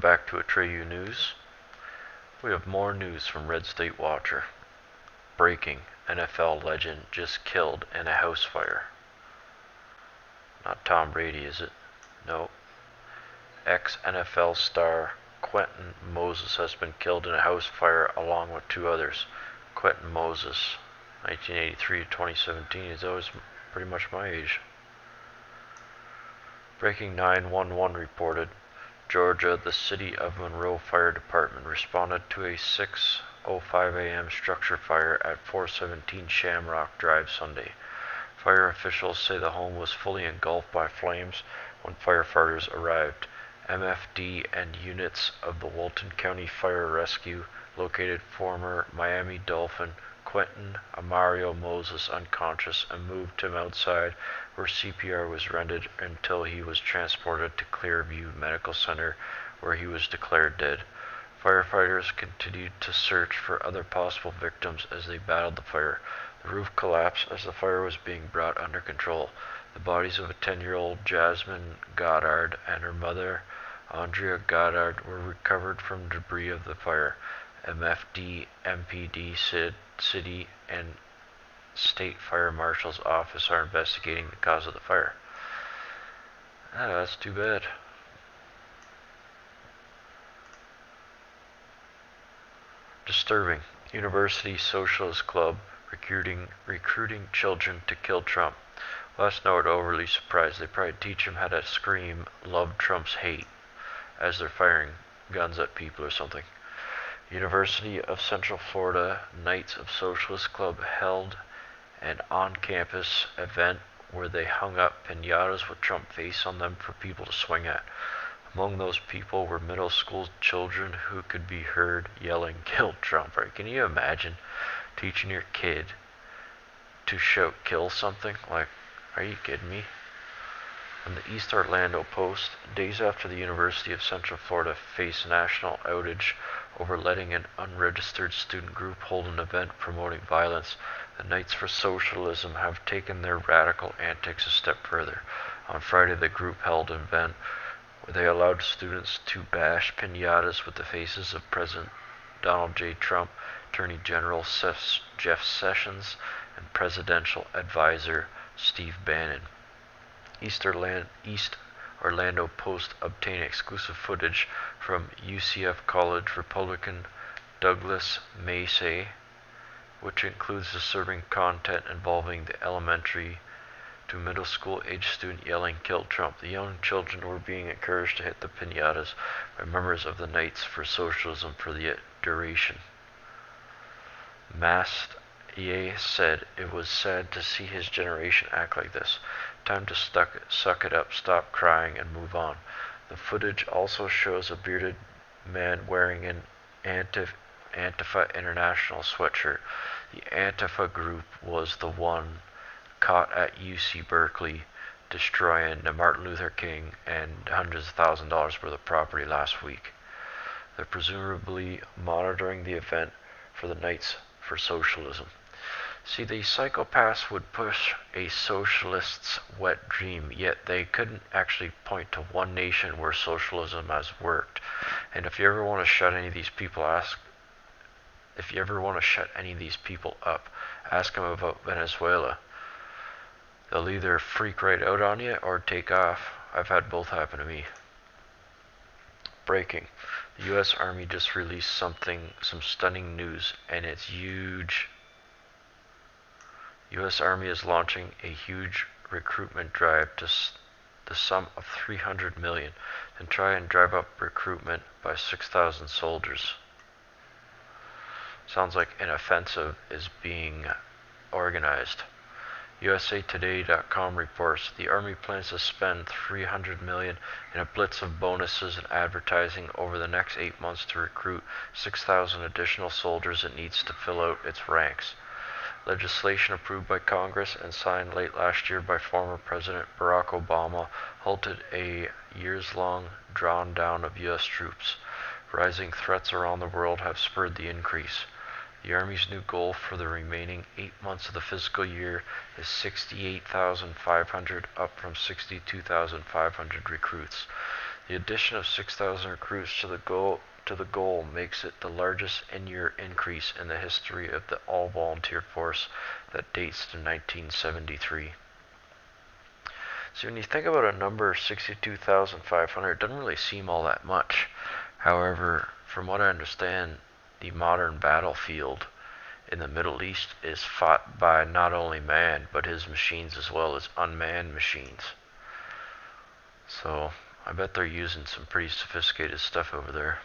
back to Atreyu News. We have more news from Red State Watcher. Breaking: NFL legend just killed in a house fire. Not Tom Brady, is it? No. Ex-NFL star Quentin Moses has been killed in a house fire along with two others. Quentin Moses, 1983 to 2017, is always pretty much my age. Breaking 911 reported, Georgia, the City of Monroe Fire Department responded to a 6:05 a.m. structure fire at 417 Shamrock Drive Sunday. Fire officials say the home was fully engulfed by flames when firefighters arrived. MFD and units of the Walton County Fire Rescue located former Miami Dolphin Quentin Amario Moses unconscious and moved him outside where CPR was rendered until he was transported to Clearview Medical Center where he was declared dead. Firefighters continued to search for other possible victims as they battled the fire. The roof collapsed as the fire was being brought under control. The bodies of a 10-year-old Jasmine Goddard and her mother, Andrea Goddard, were recovered from debris of the fire. MFD, MPD, City, and State Fire Marshal's Office are investigating the cause of the fire. That's too bad. Disturbing. University Socialist Club recruiting children to kill Trump. Well, that's not overly surprised. They probably teach them how to scream, "Love Trump's hate," as they're firing guns at people or something. University of Central Florida Knights of Socialist Club held an on-campus event where they hung up piñatas with Trump face on them for people to swing at. Among those people were middle school children who could be heard yelling, "Kill Trump." Right? Can you imagine teaching your kid to shout, "Kill something"? Like, are you kidding me? On the East Orlando Post, days after the University of Central Florida faced national outage over letting an unregistered student group hold an event promoting violence, the Knights for Socialism have taken their radical antics a step further. On Friday, the group held an event where they allowed students to bash piñatas with the faces of President Donald J. Trump, Attorney General Jeff Sessions, and Presidential Advisor Steve Bannon. East Orlando Post obtained exclusive footage from UCF College Republican Douglas Massey, which includes disturbing content involving the elementary to middle school age student yelling, "Kill Trump." The young children were being encouraged to hit the piñatas by members of the Knights for Socialism for the duration. Massey said it was sad to see his generation act like this. Time to suck it up, stop crying, and move on. The footage also shows a bearded man wearing an Antifa International sweatshirt. The Antifa group was the one caught at UC Berkeley destroying the Martin Luther King and hundreds of thousands of dollars worth of property last week. They're presumably monitoring the event for the Knights for Socialism. See, the psychopaths would push a socialist's wet dream, yet they couldn't actually point to one nation where socialism has worked. And if you ever want to shut any of these people up, ask them about Venezuela. They'll either freak right out on you or take off. I've had both happen to me. Breaking. The U.S. Army just released some stunning news, and it's huge. U.S. Army is launching a huge recruitment drive to the sum of $300 million and try and drive up recruitment by 6,000 soldiers. Sounds like an offensive is being organized. USAToday.com reports the Army plans to spend $300 million in a blitz of bonuses and advertising over the next 8 months to recruit 6,000 additional soldiers it needs to fill out its ranks. Legislation approved by Congress and signed late last year by former President Barack Obama halted a years-long drawn down of U.S. troops. Rising threats around the world have spurred the increase. The Army's new goal for the remaining 8 months of the fiscal year is 68,500, up from 62,500 recruits. The addition of 6,000 recruits to the goal makes it the largest in-year increase in the history of the all-volunteer force that dates to 1973. So when you think about a number 62,500, it doesn't really seem all that much. However, from what I understand, the modern battlefield in the Middle East is fought by not only man, but his machines as well as unmanned machines. So I bet they're using some pretty sophisticated stuff over there.